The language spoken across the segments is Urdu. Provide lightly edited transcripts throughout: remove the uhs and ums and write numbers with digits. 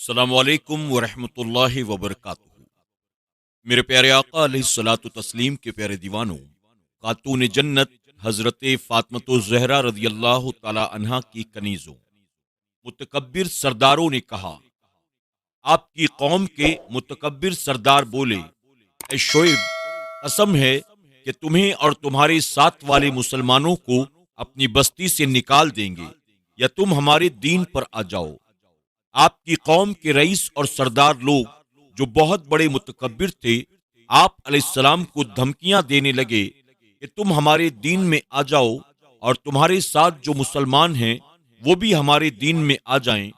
السلام علیکم ورحمۃ اللہ وبرکاتہ۔ میرے پیارے آقا علیہ الصلوۃ والتسلیم کے پیارے دیوانوں، خاتون جنت حضرت فاطمۃ الزہرا رضی اللہ تعالی عنہا کی کنیزوں، متکبر سرداروں نے کہا، آپ کی قوم کے متکبر سردار بولے، اے شعیب، قسم ہے کہ تمہیں اور تمہارے ساتھ والے مسلمانوں کو اپنی بستی سے نکال دیں گے یا تم ہمارے دین پر آ جاؤ۔ آپ کی قوم کے رئیس اور سردار لوگ جو بہت بڑے متکبر تھے، آپ علیہ السلام کو دھمکیاں دینے لگے کہ تم ہمارے دین میں آ جاؤ اور تمہارے ساتھ جو مسلمان ہیں وہ بھی ہمارے دین میں آ جائیں۔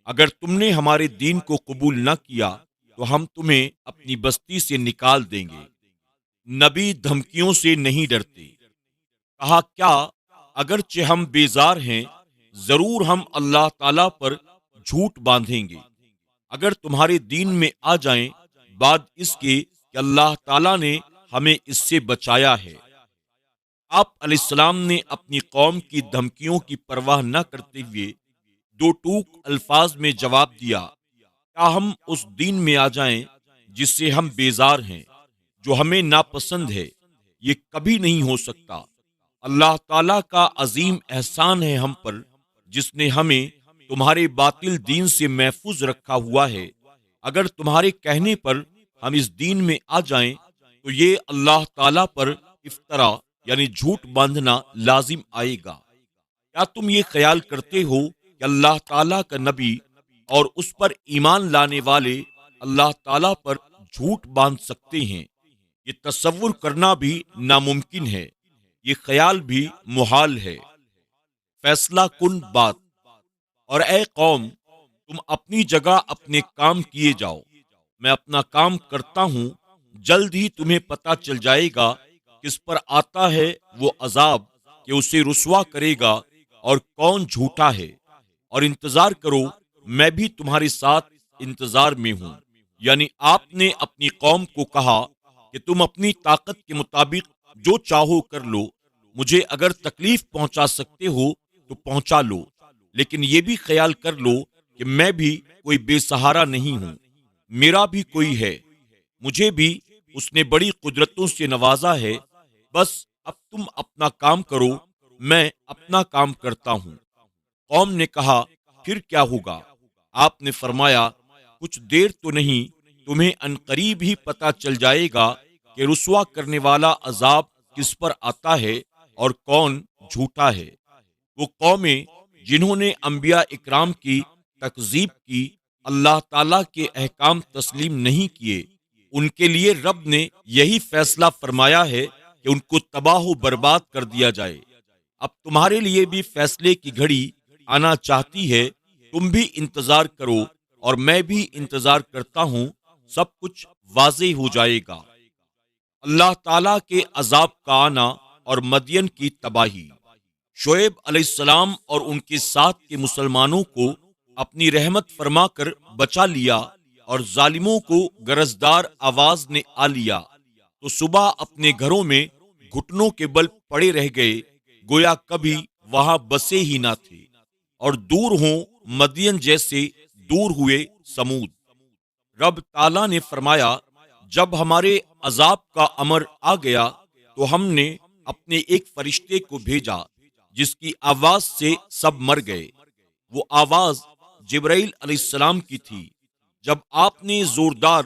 اگر تم نے ہمارے دین کو قبول نہ کیا تو ہم تمہیں اپنی بستی سے نکال دیں گے۔ نبی دھمکیوں سے نہیں ڈرتے۔ کہا، کیا اگرچہ ہم بیزار ہیں، ضرور ہم اللہ تعالیٰ پر جھوٹ باندھیں گے اگر تمہارے دین میں آ جائیں، بعد اس کے کہ اللہ تعالیٰ نے ہمیں اس سے بچایا ہے۔ آپ علیہ السلام نے اپنی قوم کی دھمکیوں کی پرواہ نہ کرتے ہوئے دو ٹوک الفاظ میں جواب دیا، کیا ہم اس دین میں آ جائیں جس سے ہم بیزار ہیں، جو ہمیں ناپسند ہے؟ یہ کبھی نہیں ہو سکتا۔ اللہ تعالیٰ کا عظیم احسان ہے ہم پر، جس نے ہمیں تمہارے باطل دین سے محفوظ رکھا ہوا ہے۔ اگر تمہارے کہنے پر ہم اس دین میں آ جائیں تو یہ اللہ تعالیٰ پر افطرا یعنی جھوٹ باندھنا لازم آئے گا۔ کیا تم یہ خیال کرتے ہو کہ اللہ تعالیٰ کا نبی اور اس پر ایمان لانے والے اللہ تعالیٰ پر جھوٹ باندھ سکتے ہیں؟ یہ تصور کرنا بھی ناممکن ہے، یہ خیال بھی محال ہے۔ فیصلہ کن بات۔ اور اے قوم، تم اپنی جگہ اپنے کام کیے جاؤ، میں اپنا کام کرتا ہوں۔ جلد ہی تمہیں پتہ چل جائے گا کس پر آتا ہے وہ عذاب کہ اسے رسوا کرے گا اور کون جھوٹا ہے، اور انتظار کرو، میں بھی تمہارے ساتھ انتظار میں ہوں۔ یعنی آپ نے اپنی قوم کو کہا کہ تم اپنی طاقت کے مطابق جو چاہو کر لو، مجھے اگر تکلیف پہنچا سکتے ہو تو پہنچا لو، لیکن یہ بھی خیال کر لو کہ میں بھی کوئی بے سہارا نہیں ہوں، میرا بھی کوئی ہے، مجھے بھی اس نے بڑی قدرتوں سے نوازا ہے۔ بس اب تم اپنا کام کرو، میں اپنا کام کرتا ہوں۔ قوم نے کہا، پھر کیا ہوگا؟ آپ نے فرمایا، کچھ دیر تو نہیں، تمہیں عنقریب ہی پتہ چل جائے گا کہ رسوا کرنے والا عذاب کس پر آتا ہے اور کون جھوٹا ہے۔ وہ قومیں جنہوں نے انبیاء اکرام کی تکذیب کی، اللہ تعالیٰ کے احکام تسلیم نہیں کیے، ان کے لیے رب نے یہی فیصلہ فرمایا ہے کہ ان کو تباہ و برباد کر دیا جائے۔ اب تمہارے لیے بھی فیصلے کی گھڑی آنا چاہتی ہے، تم بھی انتظار کرو اور میں بھی انتظار کرتا ہوں، سب کچھ واضح ہو جائے گا۔ اللہ تعالیٰ کے عذاب کا آنا اور مدین کی تباہی۔ شعیب علیہ السلام اور ان کے ساتھ کے مسلمانوں کو اپنی رحمت فرما کر بچا لیا اور ظالموں کو گرجدار آواز نے آ لیا تو صبح اپنے گھروں میں گھٹنوں کے بل پڑے رہ گئے، گویا کبھی وہاں بسے ہی نہ تھے، اور دور ہوں مدین جیسے دور ہوئے سمود۔ رب تعالیٰ نے فرمایا، جب ہمارے عذاب کا امر آ گیا تو ہم نے اپنے ایک فرشتے کو بھیجا جس کی آواز سے سب مر گئے۔ وہ آواز جبرائیل علیہ السلام کی تھی۔ جب آپ نے زوردار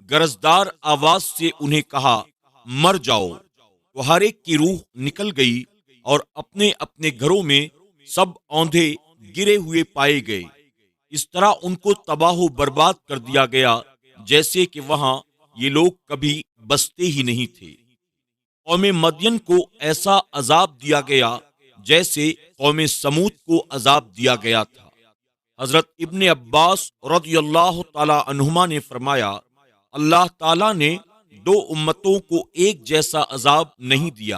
گرجدار آواز سے انہیں کہا، مر جاؤ، تو ہر ایک کی روح نکل گئی اور اپنے اپنے گھروں میں سب اوندھے گرے ہوئے پائے گئے۔ اس طرح ان کو تباہ و برباد کر دیا گیا جیسے کہ وہاں یہ لوگ کبھی بستے ہی نہیں تھے۔ قوم مدین کو ایسا عذاب دیا گیا جیسے قوم سمود کو عذاب دیا گیا تھا۔ حضرت ابن عباس رضی اللہ تعالی عنہما نے فرمایا، اللہ تعالیٰ نے دو امتوں کو ایک جیسا عذاب نہیں دیا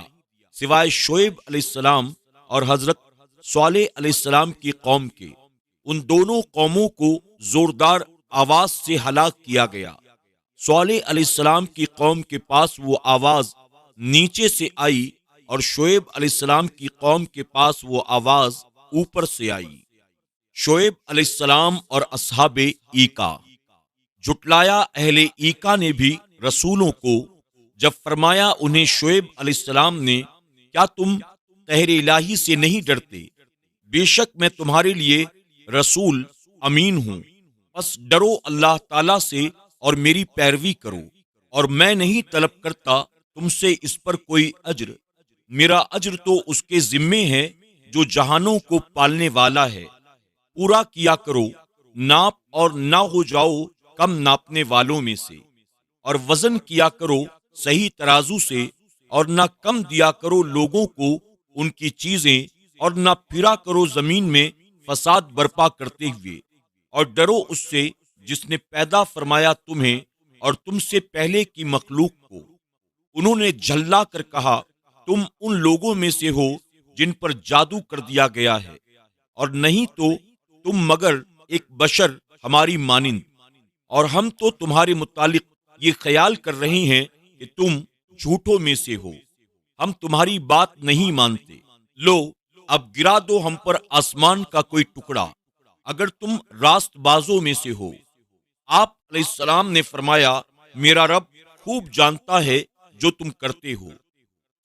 سوائے شعیب علیہ السلام اور حضرت صالح علیہ السلام کی قوم کے۔ ان دونوں قوموں کو زوردار آواز سے ہلاک کیا گیا۔ صالح علیہ السلام کی قوم کے پاس وہ آواز نیچے سے آئی اور شعیب علیہ السلام کی قوم کے پاس وہ آواز اوپر سے آئی۔ شعیب علیہ السلام اور اصحاب ایکا۔ جھٹلایا اہل ایکا نے بھی رسولوں کو، جب فرمایا انہیں شعیب علیہ السلام نے، کیا تم قہر الہی سے نہیں ڈرتے؟ بے شک میں تمہارے لیے رسول امین ہوں، بس ڈرو اللہ تعالی سے اور میری پیروی کرو، اور میں نہیں طلب کرتا تم سے اس پر کوئی اجر، میرا اجر تو اس کے ذمے ہے جو جہانوں کو پالنے والا ہے۔ پورا کیا کرو، ناپ اور نہ ہو جاؤ کم ناپنے والوں میں سے، اور وزن کیا کرو صحیح ترازو سے، اور نہ کم دیا کرو لوگوں کو ان کی چیزیں، اور نہ پھرا کرو زمین میں فساد برپا کرتے ہوئے، اور ڈرو اس سے جس نے پیدا فرمایا تمہیں اور تم سے پہلے کی مخلوق کو۔ انہوں نے جھلا کر کہا، تم ان لوگوں میں سے ہو جن پر جادو کر دیا گیا ہے، اور نہیں تو تم مگر ایک بشر ہماری مانند، اور ہم تو تمہارے متعلق یہ خیال کر رہے ہیں کہ تم جھوٹوں میں سے ہو، ہم تمہاری بات نہیں مانتے۔ لو، اب گرا دو ہم پر آسمان کا کوئی ٹکڑا اگر تم راست بازوں میں سے ہو۔ آپ علیہ السلام نے فرمایا، میرا رب خوب جانتا ہے جو تم کرتے ہو۔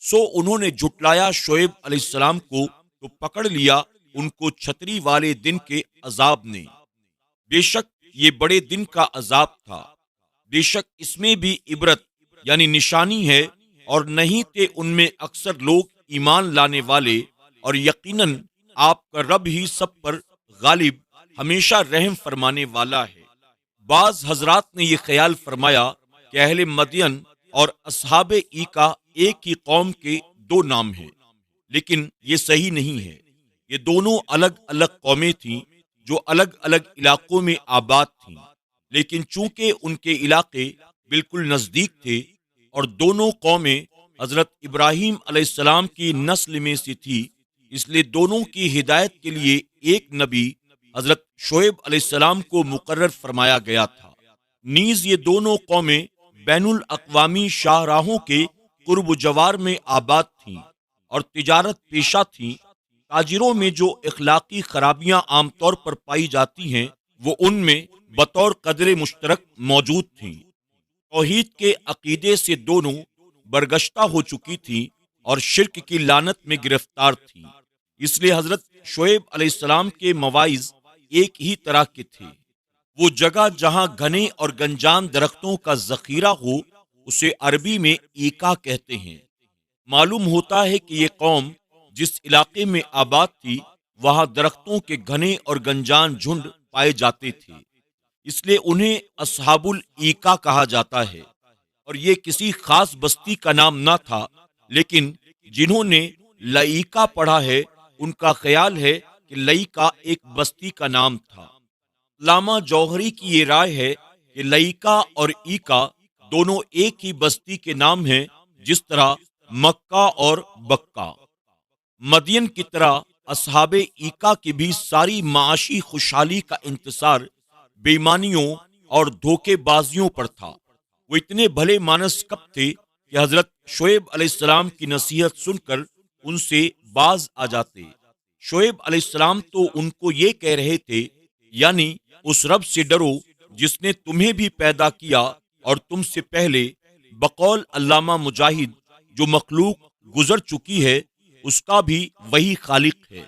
سو انہوں نے جھٹلایا شعیب علیہ السلام کو تو پکڑ لیا ان کو چھتری والے دن کے عذاب نے۔ بے شک یہ بڑے دن کا عذاب تھا، بے شک اس میں بھی عبرت یعنی نشانی ہے، اور نہیں تھے ان میں اکثر لوگ ایمان لانے والے، اور یقیناً آپ کا رب ہی سب پر غالب ہمیشہ رحم فرمانے والا ہے۔ بعض حضرات نے یہ خیال فرمایا کہ اہل مدین اور اصحاب ایکا ایک ہی قوم کے دو نام ہیں، لیکن یہ صحیح نہیں ہے۔ یہ دونوں الگ الگ قومیں تھیں جو الگ الگ علاقوں میں آباد تھیں، لیکن چونکہ ان کے علاقے بالکل نزدیک تھے اور دونوں قومیں حضرت ابراہیم علیہ السلام کی نسل میں سے تھی، اس لیے دونوں کی ہدایت کے لیے ایک نبی حضرت شعیب علیہ السلام کو مقرر فرمایا گیا تھا۔ نیز یہ دونوں قومیں بین الاقوامی شاہراہوں کے قرب و جوار میں آباد تھیں اور تجارت پیشہ تھیں۔ تاجروں میں جو اخلاقی خرابیاں عام طور پر پائی جاتی ہیں وہ ان میں بطور قدر مشترک موجود تھیں۔ توحید کے عقیدے سے دونوں برگشتہ ہو چکی تھیں اور شرک کی لعنت میں گرفتار تھیں، اس لیے حضرت شعیب علیہ السلام کے مواعظ ایک ہی طرح کے تھے۔ وہ جگہ جہاں گھنے اور گنجان درختوں کا ذخیرہ ہو اسے عربی میں ایکا کہتے ہیں۔ معلوم ہوتا ہے کہ یہ قوم جس علاقے میں آباد تھی وہاں درختوں کے گھنے اور گنجان جھنڈ پائے جاتے تھے، اس لیے انہیں اصحاب الایکا کہا جاتا ہے، اور یہ کسی خاص بستی کا نام نہ تھا، لیکن جنہوں نے لئیکا پڑھا ہے ان کا خیال ہے کہ لئیکا ایک بستی کا نام تھا۔ علامہ جوہری کی یہ رائے ہے کہ لئیکا اور ایکا دونوں ایک ہی بستی کے نام ہیں، جس طرح مکہ اور بکہ۔ مدین کی طرح اصحاب ایکا کی بھی ساری معاشی خوشحالی کا انحصار بے ایمانیوں اور دھوکے بازیوں پر تھا۔ وہ اتنے بھلے مانس کب تھے کہ حضرت شعیب علیہ السلام کی نصیحت سن کر ان سے باز آ جاتے۔ شعیب علیہ السلام تو ان کو یہ کہہ رہے تھے، یعنی اس رب سے ڈرو جس نے تمہیں بھی پیدا کیا اور تم سے پہلے، بقول علامہ مجاہد جو مخلوق گزر چکی ہے اس کا بھی وہی خالق ہے۔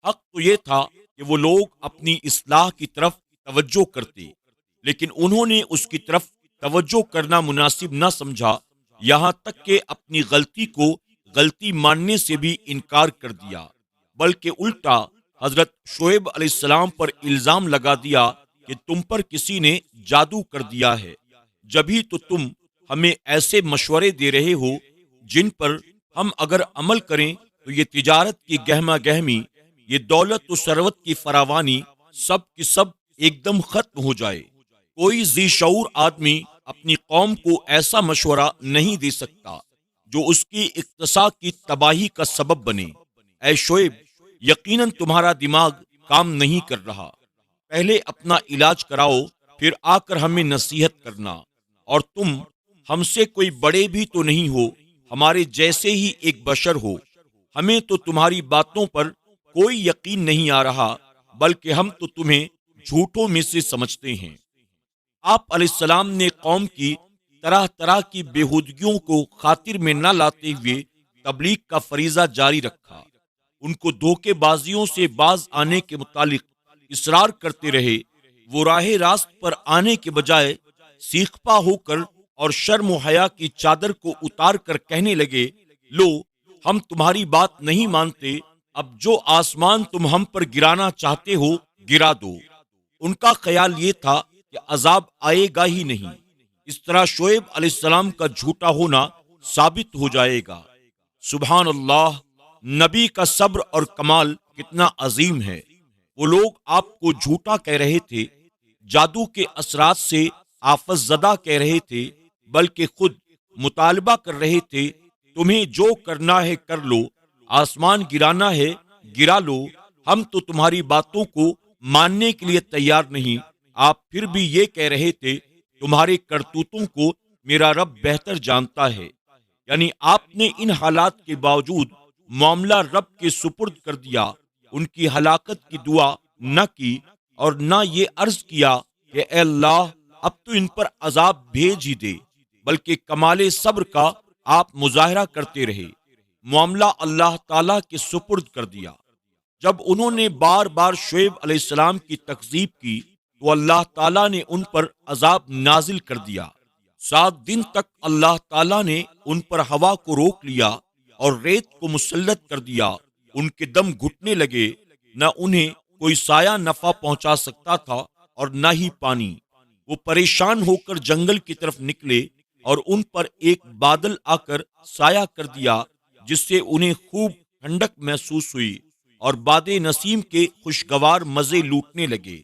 حق تو یہ تھا کہ وہ لوگ اپنی اصلاح کی طرف توجہ کرتے، لیکن انہوں نے اس کی طرف توجہ کرنا مناسب نہ سمجھا، یہاں تک کہ اپنی غلطی کو غلطی ماننے سے بھی انکار کر دیا، بلکہ الٹا حضرت شعیب علیہ السلام پر الزام لگا دیا کہ تم پر کسی نے جادو کر دیا ہے، جبھی تو تم ہمیں ایسے مشورے دے رہے ہو جن پر ہم اگر عمل کریں تو یہ تجارت کی گہما گہمی، یہ دولت و ثروت کی فراوانی سب کی سب ایک دم ختم ہو جائے۔ کوئی ذی شعور آدمی اپنی قوم کو ایسا مشورہ نہیں دے سکتا جو اس کی اقتصاد کی تباہی کا سبب بنے۔ اے شعیب، یقیناً تمہارا دماغ کام نہیں کر رہا، پہلے اپنا علاج کراؤ پھر آ کر ہمیں نصیحت کرنا، اور تم ہم سے کوئی بڑے بھی تو نہیں ہو، ہمارے جیسے ہی ایک بشر ہو، ہمیں تو تمہاری باتوں پر کوئی یقین نہیں آ رہا، بلکہ ہم تو تمہیں جھوٹوں میں سے سمجھتے ہیں۔ آپ علیہ السلام نے قوم کی طرح طرح کی بےہودگیوں کو خاطر میں نہ لاتے ہوئے تبلیغ کا فریضہ جاری رکھا۔ ان کو دھوکے بازیوں سے باز آنے کے متعلق اصرار کرتے رہے۔ وہ راہ راست پر آنے کے بجائے سیخپا ہو کر اور شرم و حیا کی چادر کو اتار کر کہنے لگے، لو ہم تمہاری بات نہیں مانتے، اب جو آسمان تم ہم پر گرانا چاہتے ہو گرا دو۔ ان کا خیال یہ تھا کہ عذاب آئے گا ہی نہیں، اس طرح شعیب علیہ السلام کا جھوٹا ہونا ثابت ہو جائے گا۔ سبحان اللہ، نبی کا صبر اور کمال کتنا عظیم ہے۔ وہ لوگ آپ کو جھوٹا کہہ رہے تھے، جادو کے اثرات سے آفت زدہ کہہ رہے تھے، بلکہ خود مطالبہ کر رہے تھے، تمہیں جو کرنا ہے کر لو، آسمان گرانا ہے گرا لو، ہم تو تمہاری باتوں کو ماننے کے لیے تیار نہیں۔ آپ پھر بھی یہ کہہ رہے تھے، تمہارے کرتوتوں کو میرا رب بہتر جانتا ہے۔ یعنی آپ نے ان حالات کے باوجود معاملہ رب کے سپرد کر دیا، ان کی ہلاکت کی دعا نہ کی اور نہ یہ عرض کیا کہ اے اللہ اب تو ان پر عذاب بھیج ہی دے، بلکہ کمال صبر کا آپ مظاہرہ کرتے رہے، معاملہ اللہ تعالیٰ کے سپرد کر دیا۔ جب انہوں نے بار بار شعیب علیہ السلام کی تکذیب کی تو اللہ تعالیٰ نے ان پر عذاب نازل کر دیا۔ 7 دن تک اللہ تعالیٰ نے ان پر ہوا کو روک لیا اور ریت کو مسلط کر دیا۔ ان کے دم گھٹنے لگے، نہ انہیں کوئی سایہ نفع پہنچا سکتا تھا اور نہ ہی پانی۔ وہ پریشان ہو کر جنگل کی طرف نکلے اور ان پر ایک بادل آ کر سایہ کر دیا، جس سے انہیں خوب ٹھنڈک محسوس ہوئی اور باد نسیم کے خوشگوار مزے لوٹنے لگے۔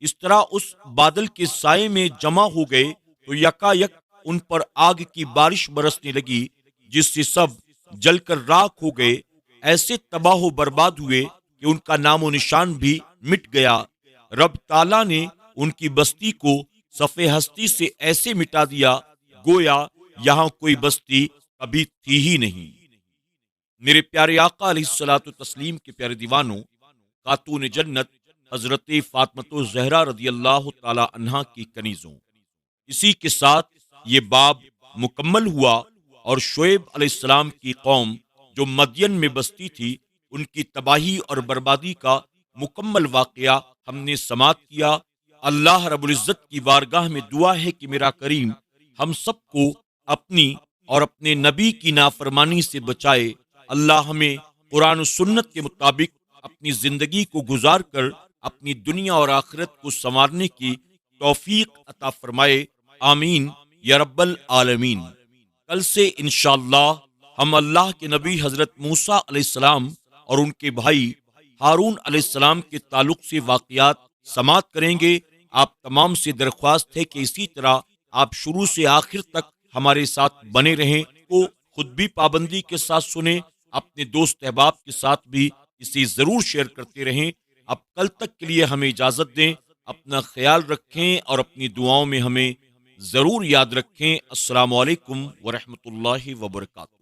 اس طرح اس بادل کے سائے میں جمع ہو گئے تو یکا یک ان پر آگ کی بارش برسنے لگی، جس سے سب جل کر راکھ ہو گئے۔ ایسے تباہ و برباد ہوئے کہ ان کا نام و نشان بھی مٹ گیا۔ رب تعالیٰ نے ان کی بستی کو صفحہ ہستی سے ایسے مٹا دیا گویا یہاں کوئی بستی کبھی تھی ہی نہیں۔ میرے پیارے آقا علیہ الصلوۃ والتسلیم کے پیارے دیوانوں، خاتون جنت حضرت فاطمۃ الزہرا رضی اللہ تعالی عنہا کی کنیزوں، اسی کے ساتھ یہ باب مکمل ہوا اور شعیب علیہ السلام کی قوم جو مدین میں بستی تھی، ان کی تباہی اور بربادی کا مکمل واقعہ ہم نے سماعت کیا۔ اللہ رب العزت کی بارگاہ میں دعا ہے کہ میرا کریم ہم سب کو اپنی اور اپنے نبی کی نافرمانی سے بچائے۔ اللہ ہمیں قرآن و سنت کے مطابق اپنی زندگی کو گزار کر اپنی دنیا اور آخرت کو سنوارنے کی توفیق عطا فرمائے، آمین یا رب العالمین۔ کل سے انشاءاللہ ہم اللہ کے نبی حضرت موسیٰ علیہ السلام اور ان کے بھائی ہارون علیہ السلام کے تعلق سے واقعات سماعت کریں گے۔ آپ تمام سے درخواست ہے کہ اسی طرح آپ شروع سے آخر تک ہمارے ساتھ بنے رہیں، تو خود بھی پابندی کے ساتھ سنیں، اپنے دوست احباب کے ساتھ بھی اسے ضرور شیئر کرتے رہیں۔ اب کل تک کے لیے ہمیں اجازت دیں، اپنا خیال رکھیں اور اپنی دعاؤں میں ہمیں ضرور یاد رکھیں۔ السلام علیکم ورحمۃ اللہ وبرکاتہ۔